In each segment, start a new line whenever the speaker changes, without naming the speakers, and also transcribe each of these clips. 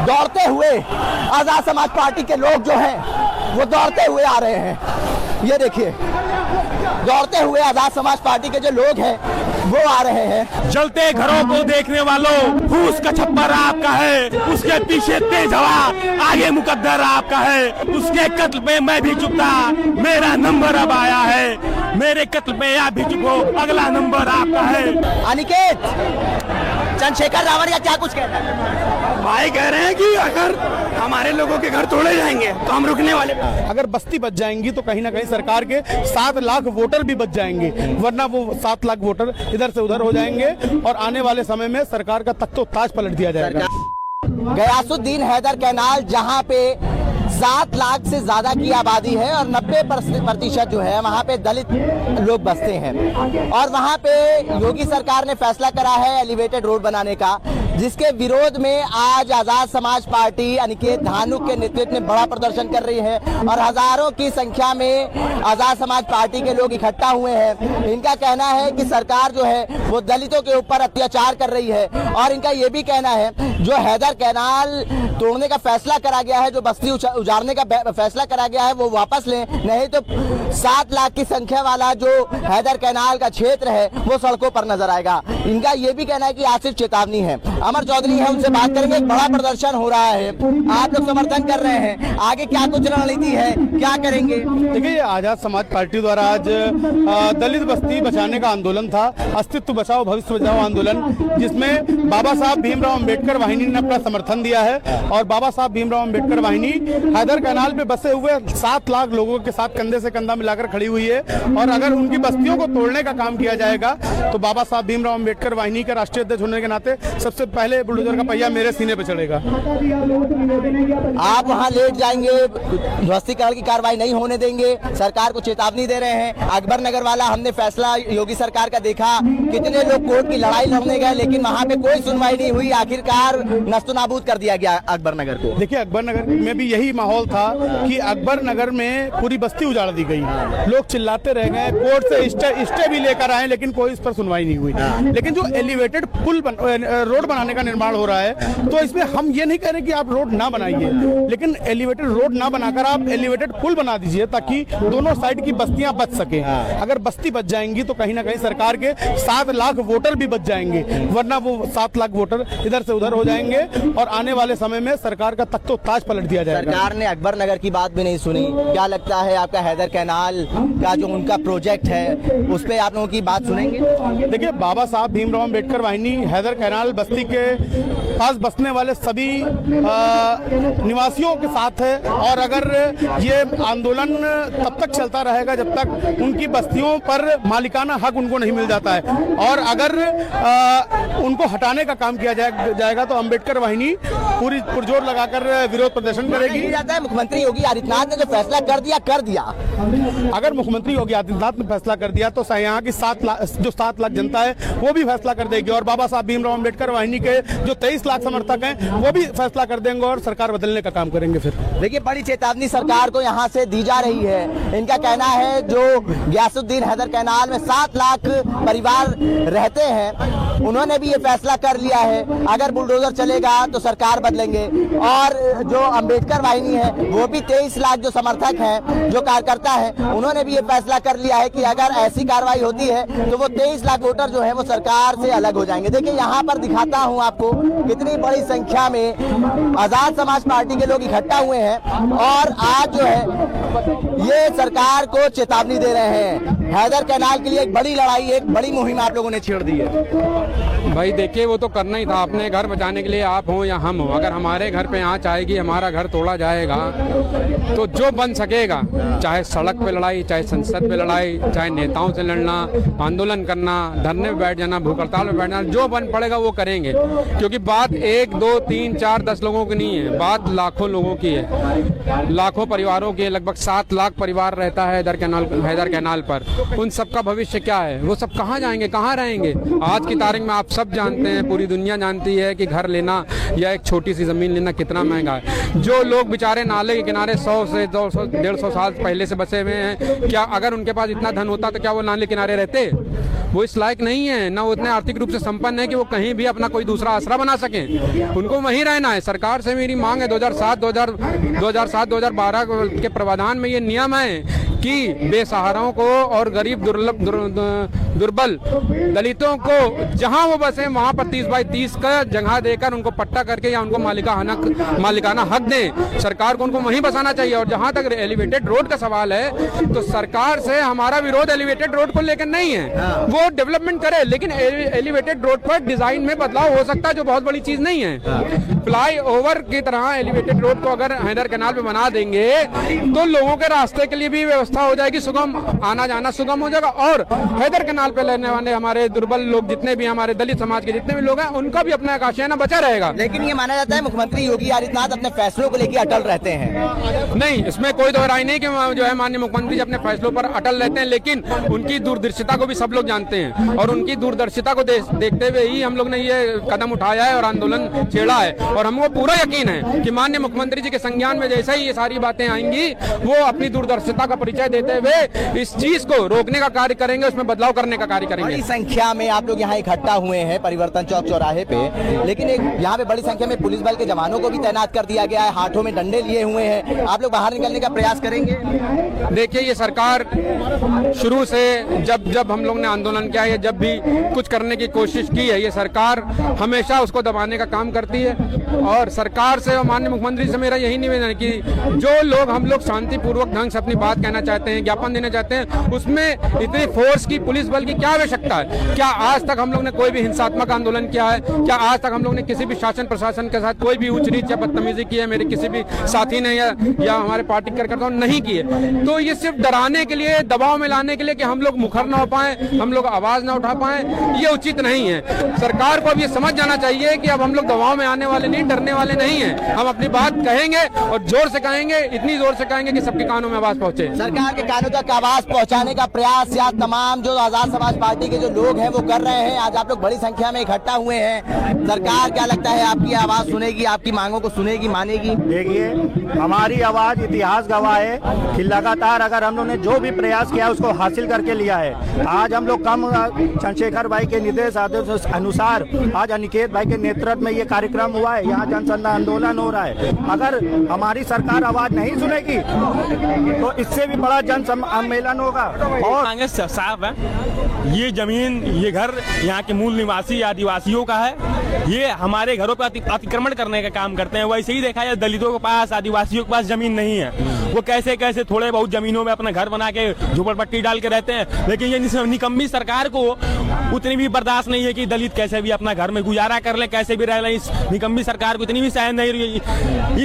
दौड़ते हुए आजाद समाज पार्टी के लोग जो हैं वो दौड़ते हुए आ रहे हैं। ये देखिए, दौड़ते हुए आजाद समाज पार्टी के जो लोग हैं वो आ रहे हैं।
जलते घरों को देखने वालों, फूस का छप्पर आपका है, उसके पीछे तेज हवा, आगे मुकद्दर आपका है। उसके कत्ल पे मैं भी चुपता, मेरा नंबर अब आया है। मेरे कत्ल पे आप भी चुप हो, अगला नंबर आपका है।
अनिकेत, चंद्रशेखर रावत क्या कुछ कहता है?
भाई कह रहे हैं कि अगर हमारे लोगों के घर तोड़े जाएंगे तो हम रुकने वाले।
अगर बस्ती बच जाएंगी तो कहीं ना कहीं सरकार के 7 लाख वोटर भी बच जाएंगे, वरना वो 7 लाख वोटर इधर से उधर हो जाएंगे और आने वाले समय में सरकार का तख्तो ताज पलट दिया जाएगा।
गयासुद्दीन हैदर कैनाल, जहां पे 7 लाख से ज्यादा की आबादी है और 90% जो है वहाँ पे दलित लोग बसते हैं, और वहाँ पे योगी सरकार ने फैसला करा है एलिवेटेड रोड बनाने का, जिसके विरोध में आज आजाद समाज पार्टी अनिकेत धानुक के नेतृत्व में बड़ा प्रदर्शन कर रही है और हजारों की संख्या में आजाद समाज पार्टी के लोग इकट्ठा हुए हैं। इनका कहना है कि सरकार जो है वो दलितों के ऊपर अत्याचार कर रही है, और इनका ये भी कहना है जो हैदर कैनाल तोड़ने का फैसला करा गया है, जो बस्ती उजाड़ने का फैसला करा गया है, वो वापस लें, नहीं तो 7 लाख की संख्या वाला जो हैदर कैनाल का क्षेत्र है वो सड़कों पर नजर आएगा। इनका ये भी कहना है कि आज सिर्फ चेतावनी है। अमर चौधरी है, उनसे बात करेंगे। एक बड़ा प्रदर्शन हो रहा है, आप लोग समर्थन कर रहे हैं, आगे क्या कुछ रणनीति है, क्या करेंगे?
देखिए, आजाद समाज पार्टी द्वारा आज दलित बस्ती बचाने का आंदोलन था, अस्तित्व बचाओ भविष्य बचाओ आंदोलन, जिसमें बाबा साहब भीमराव अंबेडकर वाहिनी ने अपना समर्थन दिया है। और बाबा साहब भीमराव अंबेडकर वाहिनी हैदर कैनाल पे बसे हुए 7 लाख लोगों के साथ कंधे से कंधा मिलाकर खड़ी हुई है, और अगर उनकी बस्तियों को तोड़ने का काम किया जाएगा तो बाबा साहब भीमराव अंबेडकर वाहिनी का राष्ट्रीय अध्यक्ष होने के नाते सबसे पहले बुलडोजर का पहिया मेरे सीने पे चढ़ेगा।
आप वहां लेट जाएंगे, ध्वस्तीकरण की कार्रवाई नहीं होने देंगे, सरकार को चेतावनी दे रहे हैं। अकबर नगर वाला हमने फैसला योगी सरकार का देखा, कितने लोग कोर्ट की लड़ाई लड़ने गए लेकिन वहां पे कोई सुनवाई नहीं हुई, आखिरकार नस्तनाबूद कर दिया गया अकबर नगर को।
देखिए, अकबर नगर में भी यही माहौल था कि अकबर नगर में पूरी बस्ती उजाड़ दी गई, लोग चिल्लाते रह गए, कोर्ट से स्टे भी लेकर आए लेकिन कोई इस पर सुनवाई नहीं हुई। लेकिन जो एलिवेटेड रोड बनाने का निर्माण हो रहा है, तो इसमें हम ये नहीं कह रहे कि आप रोड ना बनाइए, लेकिन एलिवेटेड रोड ना बनाकर आप एलिवेटेड पुल बना दीजिए ताकि दोनों साइड की बस्तियां बच सके। अगर बस्ती बच जाएंगी तो कहीं ना कहीं सरकार के 7 लाख वोटर भी बच जाएंगे, वरना वो 7 लाख वोटर इधर से उधर हो जाएंगे और आने वाले समय में सरकार का तख्तो ताज पलट दिया जाएगा।
सरकार ने अकबर नगर की बात भी नहीं सुनी। क्या लगता है आपका हैदर कैनाल का जो उनका प्रोजेक्ट है उस पर आप लोगों की बात सुनेंगे?
देखिए, बाबा साहब भीमराव अंबेडकर वाहिनी हैदर कैनाल बस्ती के पास बसने वाले सभी निवासियों के साथ है, और अगर ये आंदोलन तब तक चलता रहेगा जब तक उनकी बस्तियों पर मालिकाना हक उनको नहीं मिल जाता है, और अगर उनको हटाने का काम किया जाएगा तो अंबेडकर वाहिनी पूरी पुरजोर लगाकर विरोध प्रदर्शन करेगी।
जाता है मुख्यमंत्री योगी आदित्यनाथ ने जो फैसला कर दिया।
अगर मुख्यमंत्री योगी आदित्यनाथ ने फैसला कर दिया तो यहाँ की 7 लाख जनता है वो भी फैसला कर देगी, और बाबा साहब भीमराव अंबेडकर वाहिनी के जो 23 लाख समर्थक हैं वो भी फैसला कर देंगे और सरकार बदलने का काम करेंगे। फिर
देखिए, बड़ी चेतावनी सरकार को यहाँ से दी जा रही है। इनका कहना है जो गयासुद्दीन हैदर कैनाल में 7 लाख परिवार रहते हैं, उन्होंने भी ये फैसला कर लिया है, अगर बुलडोजर चलेगा तो सरकार बदलेंगे। और जो अंबेडकर वाहिनी है वो भी 23 लाख जो समर्थक हैं, जो कार्यकर्ता हैं, उन्होंने भी ये फैसला कर लिया है कि अगर ऐसी कार्रवाई होती है तो वो 23 लाख वोटर जो है वो सरकार से अलग हो जाएंगे। देखिए, यहाँ पर दिखाता हूँ आपको कितनी बड़ी संख्या में आजाद समाज पार्टी के लोग इकट्ठा हुए हैं और आज जो है ये सरकार को चेतावनी दे रहे हैं। हैदर कैनाल के लिए एक बड़ी लड़ाई, एक बड़ी मुहिम आप लोगों ने छेड़ दी है।
भाई देखिए, वो तो करना ही था, अपने घर बचाने के लिए आप हो या हम हो। अगर हमारे घर पे आँच आएगी, हमारा घर तोड़ा जाएगा, तो जो बन सकेगा, चाहे सड़क पे लड़ाई, चाहे संसद पे लड़ाई, चाहे नेताओं से लड़ना, आंदोलन करना, धरने पे बैठ जाना, भूख हड़ताल पे बैठना, जो बन पड़ेगा वो करेंगे। क्योंकि बात 1, 2, 3, 4, 10 लोगों की नहीं है, बात लाखों लोगों की है, लाखों परिवारों की। लगभग 7 लाख परिवार रहता है हैदर कैनाल पर। उन सबका भविष्य क्या है? वो सब कहाँ जाएंगे, कहाँ रहेंगे? आज की तारीख में आप सब जानते हैं, पूरी दुनिया जानती है कि घर लेना या एक छोटी सी जमीन लेना कितना महंगा है। जो लोग बेचारे नाले के किनारे 100 से 200, 150 साल पहले से बसे हुए हैं, क्या अगर उनके पास इतना धन होता तो क्या वो नाले किनारे रहते? वो इस लायक नहीं है, ना उतने आर्थिक रूप से संपन्न है कि वो कहीं भी अपना कोई दूसरा आसरा बना सके। उनको वहीं रहना है। सरकार से मेरी मांग है, 2007-2012 के प्रावधान में ये नियम है कि बेसहाराओं को और गरीब दुर्बल दलितों को जहां वो बसे वहां पर 30/30 का जगह देकर उनको पट्टा करके या उनको मालिकाना हक दें। सरकार को उनको वहीं बसाना चाहिए। और जहां तक एलिवेटेड रोड का सवाल है, तो सरकार से हमारा विरोध एलिवेटेड रोड को लेकर नहीं है, वो डेवलपमेंट करे, लेकिन एलिवेटेड रोड पर डिजाइन में बदलाव हो सकता है, जो बहुत बड़ी चीज नहीं है। फ्लाई ओवर की तरह एलिवेटेड रोड को अगर हैदर कैनाल पे बना देंगे तो लोगों के रास्ते के लिए भी व्यवस्था हो जाएगी, सुगम आना जाना सुगम हो जाएगा। और हैदर कैनाल पे रहने वाले हमारे दुर्बल लोग, जितने भी हमारे दलित समाज के जितने भी लोग हैं, उनका भी अपना आकाशीना बचा रहेगा।
लेकिन ये माना जाता है मुख्यमंत्री योगी आदित्यनाथ अपने फैसलों को लेकर अटल रहते हैं।
नहीं, इसमें कोई दोहराई नहीं कि जो है माननीय मुख्यमंत्री जी अपने फैसलों पर अटल रहते हैं, लेकिन उनकी दूरदर्शिता को भी सब लोग जानते हैं। और उनकी दूरदर्शिता को देखते हुए ही हम लोग ने ये कदम उठाया है और आंदोलन छेड़ा है। और हमको पूरा यकीन है कि माननीय मुख्यमंत्री जी के संज्ञान में जैसे ही ये सारी बातें आएंगी, वो अपनी दूरदर्शिता का परिचय देते हुए इस चीज को रोकने का कार्य करेंगे, उसमें बदलाव करने का कार्य करेंगे।
बड़ी संख्या में आप लोग यहाँ इकट्ठा हुए हैं परिवर्तन चौक चौराहे पे, लेकिन एक यहाँ पे बड़ी संख्या में पुलिस बल के जवानों को भी तैनात कर दिया गया है, हाथों में डंडे लिए हुए हैं। आप लोग बाहर निकलने का प्रयास करेंगे?
देखिए, ये सरकार शुरू से जब हम लोग ने आंदोलन किया है, जब भी कुछ करने की कोशिश की है, ये सरकार हमेशा उसको दबाने का काम करती है। और सरकार से और माननीय मुख्यमंत्री से मेरा यही निवेदन है कि जो लोग हम लोग शांतिपूर्वक ढंग से अपनी बात कहना चाहते हैं, ज्ञापन देना चाहते हैं, उसमें इतनी फोर्स की, पुलिस बल की क्या आवश्यकता है? क्या आज तक हम लोग ने कोई भी हिंसात्मक आंदोलन किया है? क्या आज तक हम लोग ने किसी भी शासन प्रशासन के साथ कोई भी ऊंच नीच या बदतमीजी की है? मेरे किसी भी साथी ने या हमारे पार्टी कार्यकर्ताओं ने नहीं की है। तो ये सिर्फ डराने के लिए, दबाव में लाने के लिए कि हम लोग मुखर ना हो पाए, हम लोग आवाज ना उठा पाए, ये उचित नहीं है। सरकार को अब ये समझ जाना चाहिए कि अब हम लोग दबाव में आने वाले नहीं, डरने वाले नहीं है। हम अपनी बात कहेंगे और जोर से कहेंगे, इतनी जोर से कहेंगे कि सबके कानों में आवाज पहुंचे।
सरकार के कानों तक आवाज पहुंचाने का प्रयास या तमाम जो आजाद समाज पार्टी के जो लोग हैं वो कर रहे हैं। आज आप लोग बड़ी संख्या में इकट्ठा हुए हैं। सरकार क्या लगता है आपकी आवाज सुनेगी, आपकी मांगों को सुनेगी, मानेगी?
देखिए, हमारी आवाज इतिहास गवाह है कि लगातार अगर हम लोग ने जो भी प्रयास किया उसको हासिल करके लिया है। आज हम लोग कम चंद्रशेखर भाई के निर्देश अनुसार आज अनिकेत भाई के नेतृत्व में ये कार्यक्रम हुआ है, यहाँ जनसंघ आंदोलन हो रहा है। अगर हमारी सरकार आवाज नहीं सुनेगी तो इससे भी बड़ा जन सम्मेलन होगा। और
आगे साफ है, ये जमीन, ये घर यहाँ के मूल निवासी आदिवासियों का है। ये हमारे घरों पर अतिक्रमण करने का काम करते हैं। वैसे ही देखा जाए, दलितों के पास, आदिवासियों के पास जमीन नहीं है। वो कैसे कैसे थोड़े बहुत जमीनों में अपना घर बना के झोपड़पट्टी डाल के रहते हैं। लेकिन ये निकम्मी सरकार को उतनी भी बर्दाश्त नहीं है कि दलित कैसे भी अपना घर में गुजारा कर ले, कैसे भी रह ले। इस निकम्मी सरकार को इतनी भी सहन नहीं रही।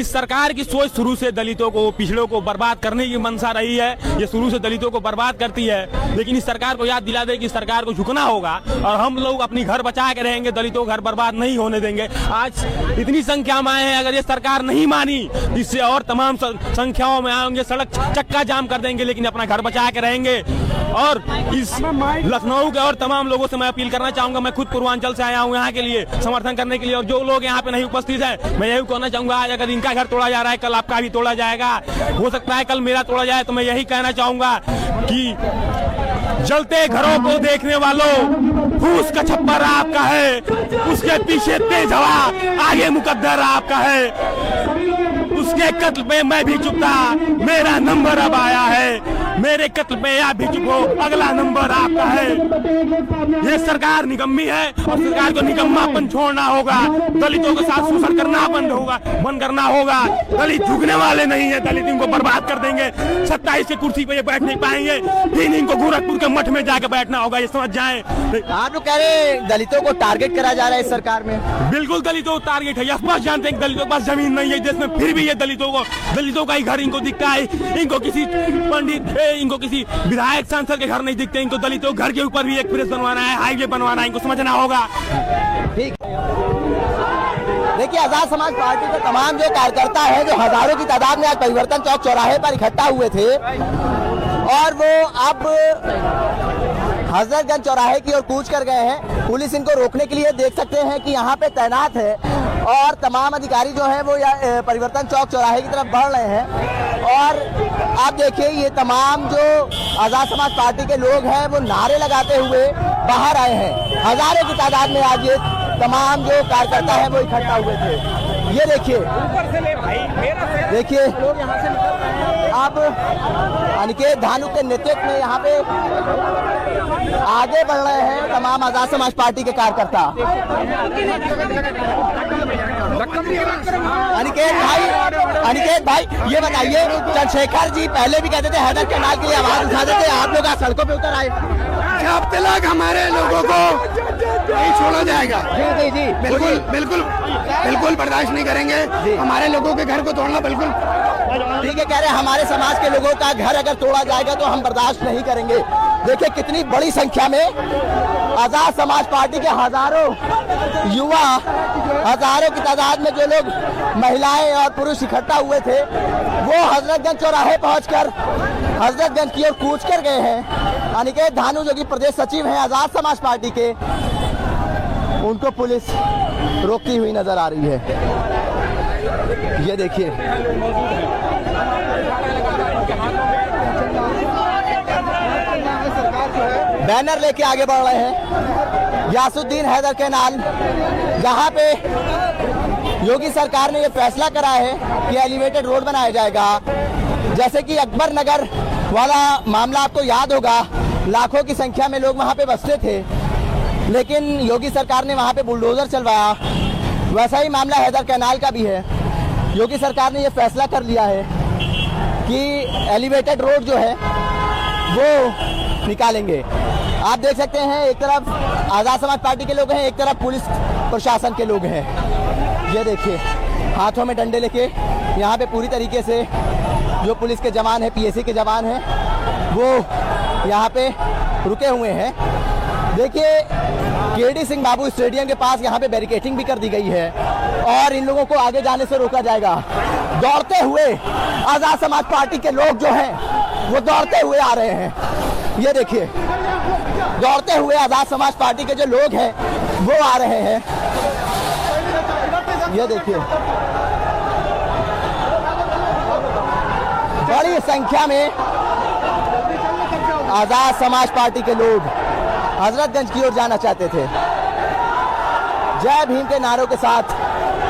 इस सरकार की सोच शुरू से दलितों को, पिछड़ों को बर्बाद करने की मंशा रही है। ये शुरू से दलितों को बर्बाद करती है। लेकिन इस सरकार को याद दिला दे कि सरकार को झुकना होगा और हम लोग अपनी घर बचा के रहेंगे, दलितों को घर बर्बाद नहीं होने देंगे। आज इतनी संख्या में आए हैं, अगर ये सरकार नहीं मानी, इससे और तमाम संख्याओं में आएंगे, सड़क चक्का जाम कर देंगे, लेकिन अपना घर बचा के रहेंगे। और इस लखनऊ के और तमाम लोगों से मैं अपील करना चाहूंगा, मैं खुद पूर्वांचल से आया हूं यहाँ के लिए समर्थन करने के लिए। और जो लोग यहाँ पे नहीं उपस्थित हैं, मैं यही कहना चाहूंगा, आज अगर इनका घर तोड़ा जा रहा है, कल आपका भी तोड़ा जाएगा। हो सकता है कल मेरा तोड़ा जाए। तो मैं यही कहना चाहूंगा कि जलते घरों को देखने वालों, फूस का छप्पर आपका है, उसके पीछे तेज हवा, आगे मुकद्दर आपका है। उसके कत्ल पे मैं भी चुप था, मेरा नंबर अब आया है। मेरे कत्ल पे आप भी चुप हो, अगला नंबर आपका है। ये सरकार निकम्मी है और सरकार को निकम्मापन छोड़ना होगा। दलितों के साथ शोषण करना बंद करना होगा। दलित झुकने वाले नहीं है, दलित इनको बर्बाद कर देंगे। 27 की कुर्सी पे ये बैठ नहीं पाएंगे, फिर इनको गोरखपुर के मठ में जाकर बैठना होगा, ये समझ जाएं।
आप लोग कह रहे हैं दलितों को टारगेट करा जा रहा है इस सरकार में?
बिल्कुल दलितों को टारगेट है। ये स्पष्ट जानते हैं कि दलितों के पास जमीन नहीं है देश में, फिर भी ये दलितों का ही घर इनको दिखता है। इनको किसी पंडित, इनको किसी विधायक सांसद के घर नहीं दिखते। इनको दलितों घर के ऊपर भी एक्सप्रेस बनवाना है, हाईवे बनवाना है, इनको समझना होगा।
ठीक। देखिए, आजाद समाज पार्टी के तमाम जो कार्यकर्ता हैं, जो हजारों की तादाद में आज परिवर्तन चौक चौराहे पर इकट्ठा हुए थे, और वो अब हजरतगंज चौराहे की ओर कूच कर गए हैं। पुलिस इनको रोकने के लिए देख सकते हैं कि यहाँ पे तैनात है, और तमाम अधिकारी जो है वो परिवर्तन चौक चौराहे की तरफ बढ़ रहे हैं। और आप देखिए, ये तमाम जो आजाद समाज पार्टी के लोग हैं वो नारे लगाते हुए बाहर आए हैं। हजारों की तादाद में आज ये तमाम जो कार्यकर्ता है वो इकट्ठा हुए थे। ये देखिए अब अनिकेत धानुक के नेतृत्व में यहाँ पे आगे बढ़ रहे हैं तमाम आजाद समाज पार्टी के कार्यकर्ता। अनिकेत भाई ये बताइए, चंद्रशेखर जी पहले भी कहते थे हैदर कैनाल के लिए आवाज उठाते थे, आप लोग आज सड़कों पे उतर आए।
जब तक हमारे लोगों को नहीं छोड़ा जाएगा
जी जी
बिल्कुल बिल्कुल बिल्कुल बर्दाश्त नहीं करेंगे। हमारे लोगों के घर को तोड़ना बिल्कुल
ठीक है, कह रहे हैं हमारे समाज के लोगों का घर अगर तोड़ा जाएगा तो हम बर्दाश्त नहीं करेंगे। देखिए कितनी बड़ी संख्या में आजाद समाज पार्टी के हजारों युवा, हजारों की तादाद में जो लोग महिलाएं और पुरुष इकट्ठा हुए थे वो हजरतगंज चौराहे पहुंचकर हजरतगंज की ओर कूच कर गए हैं। अनिकेत धानु जो कि प्रदेश सचिव हैं आजाद समाज पार्टी के, उनको पुलिस रोकती हुई नजर आ रही है। ये देखिए बैनर लेके आगे बढ़ रहे हैं। यासुद्दीन हैदर कैनाल, जहां पे योगी सरकार ने ये फैसला करा है कि एलिवेटेड रोड बनाया जाएगा। जैसे कि अकबर नगर वाला मामला आपको याद होगा, लाखों की संख्या में लोग वहां पे बसते थे, लेकिन योगी सरकार ने वहां पे बुलडोजर चलवाया। वैसा ही मामला हैदर कैनाल का भी है। योगी सरकार ने ये फैसला कर लिया है कि एलिवेटेड रोड जो है वो निकालेंगे। आप देख सकते हैं एक तरफ आजाद समाज पार्टी के लोग हैं, एक तरफ पुलिस प्रशासन के लोग हैं। ये देखिए हाथों में डंडे लेके यहाँ पे पूरी तरीके से जो पुलिस के जवान हैं, पीएसी के जवान हैं, वो यहाँ पे रुके हुए हैं। देखिए केडी सिंह बाबू स्टेडियम के पास यहाँ पे बैरिकेडिंग भी कर दी गई है और इन लोगों को आगे जाने से रोका जाएगा। दौड़ते हुए आजाद समाज पार्टी के लोग जो हैं वो दौड़ते हुए आ रहे हैं। ये देखिए दौड़ते हुए आजाद समाज पार्टी के जो लोग हैं वो आ रहे हैं। ये देखिए बड़ी संख्या में आजाद समाज पार्टी के लोग हजरतगंज की ओर जाना चाहते थे। जय भीम के नारों के साथ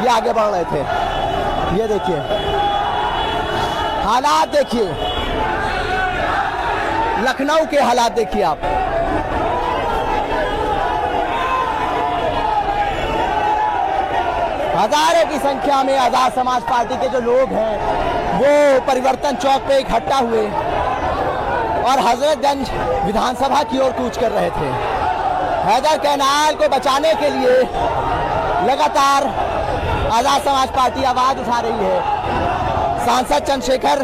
ये आगे बढ़ रहे थे। ये देखिए हालात, देखिए लखनऊ के हालात देखिए आप। हजारों की संख्या में आजाद समाज पार्टी के जो लोग हैं वो परिवर्तन चौक पे इकट्ठा हुए और हजरतगंज विधानसभा की ओर कूच कर रहे थे। हैदर कैनाल को बचाने के लिए लगातार आजाद समाज पार्टी आवाज उठा रही है। सांसद चंद्रशेखर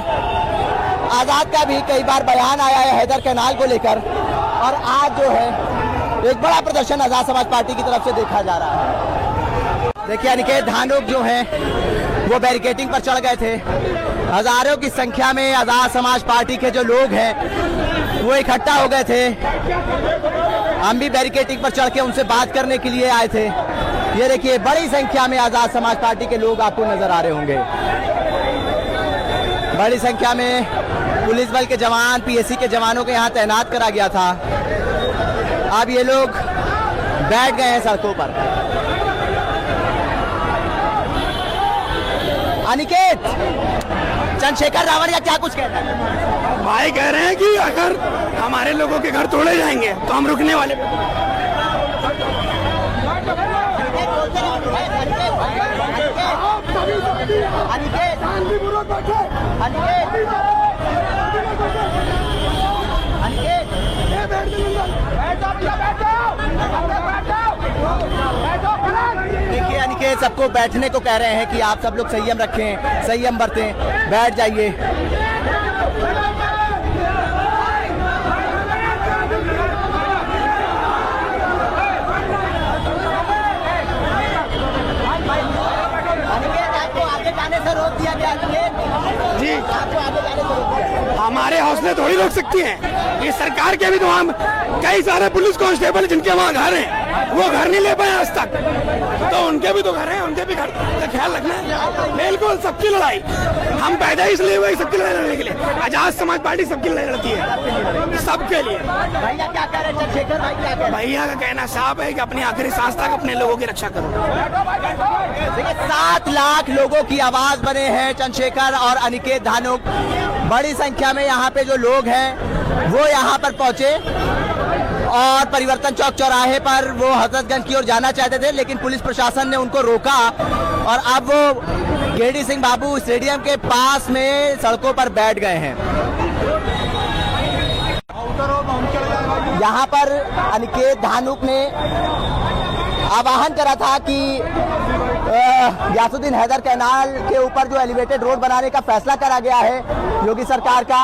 आजाद का भी कई बार बयान आया है हैदर कैनाल को लेकर, और आज जो है एक बड़ा प्रदर्शन आजाद समाज पार्टी की तरफ से देखा जा रहा है। देखिए अनिकेत धानुक जो है वो बैरिकेडिंग पर चढ़ गए थे। हजारों की संख्या में आजाद समाज पार्टी के जो लोग हैं वो इकट्ठा हो गए थे। हम भी बैरिकेडिंग पर चढ़ के उनसे बात करने के लिए आए थे। ये देखिए बड़ी संख्या में आजाद समाज पार्टी के लोग आपको नजर आ रहे होंगे। बड़ी संख्या में पुलिस बल के जवान, पीएसी के जवानों को यहाँ तैनात करा गया था। अब ये लोग बैठ गए हैं सड़कों पर। अनिकेत, चंद्रशेखर रावण या क्या कुछ कहता है?
भाई कह रहे हैं कि अगर हमारे लोगों के घर तोड़े जाएंगे तो हम रुकने वाले।
देखिए अनिकेत सबको बैठने को कह रहे हैं कि आप सब लोग संयम रखें, संयम बरतें, बैठ जाइए। अनिकेत आपको आगे जाने से रोक दिया गया।
जी
आपको आगे जाने से रोक दिया।
हमारे हौसले थोड़ी रोक सकती हैं। ये सरकार के भी तो हम कई सारे पुलिस कांस्टेबल जिनके वहाँ घर हैं, वो घर नहीं ले पाए आज तक, तो उनके भी तो घर है, उनके भी घर का ख्याल रखना है। बिल्कुल सबकी लड़ाई, हम पैदा ही इसलिए हुए सबकी लड़ाई लड़ने के लिए। आजाद समाज पार्टी सबकी लड़ाई लड़ती है, सबके लिए।
भैया क्या कह रहे हैं चंद्रशेखर भाई, क्या कह रहे हैं?
भैया का कहना साफ है कि अपनी आखिरी सांस तक अपने लोगों की रक्षा करो।
देखिए 7 लाख लोगों की आवाज बने हैं चंद्रशेखर और अनिकेत धानुक। बड़ी संख्या में यहाँ पे जो लोग हैं वो यहाँ पर पहुंचे और परिवर्तन चौक चौराहे पर वो हजरतगंज की ओर जाना चाहते थे, लेकिन पुलिस प्रशासन ने उनको रोका और अब वो केडी सिंह बाबू स्टेडियम के पास में सड़कों पर बैठ गए हैं। यहाँ पर अनिकेत धानुक ने आह्वान करा था कि गयासुद्दीन हैदर कैनाल के ऊपर जो एलिवेटेड रोड बनाने का फैसला करा गया है योगी सरकार का,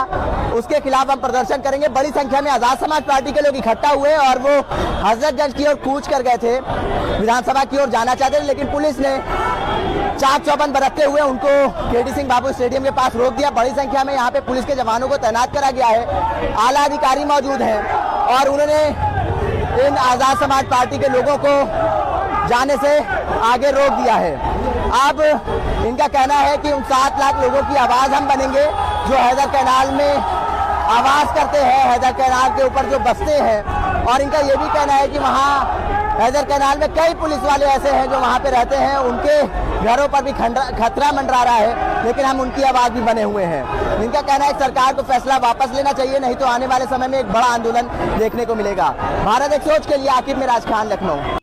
उसके खिलाफ हम प्रदर्शन करेंगे। बड़ी संख्या में आजाद समाज पार्टी के लोग इकट्ठा हुए और वो हजरतगंज की ओर कूच कर गए थे, विधानसभा की ओर जाना चाहते थे, लेकिन पुलिस ने चाक चौबंद बरतते हुए उनको केडी सिंह बाबू स्टेडियम के पास रोक दिया। बड़ी संख्या में यहाँ पे पुलिस के जवानों को तैनात करा गया है, आला अधिकारी मौजूद हैं और उन्होंने इन आजाद समाज पार्टी के लोगों को जाने से आगे रोक दिया है। अब इनका कहना है कि उन 7 लाख लोगों की आवाज हम बनेंगे जो हैदर कैनाल में आवाज करते हैं, हैदर कैनाल के ऊपर जो बसते हैं। और इनका ये भी कहना है कि वहाँ हैदर कैनाल में कई पुलिस वाले ऐसे हैं जो वहाँ पे रहते हैं, उनके घरों पर भी खतरा मंडरा रहा है, लेकिन हम उनकी आवाज भी बने हुए हैं। इनका कहना है सरकार को फैसला वापस लेना चाहिए, नहीं तो आने वाले समय में एक बड़ा आंदोलन देखने को मिलेगा। भारत एक सोच के लिए आकिब में राज खान, लखनऊ।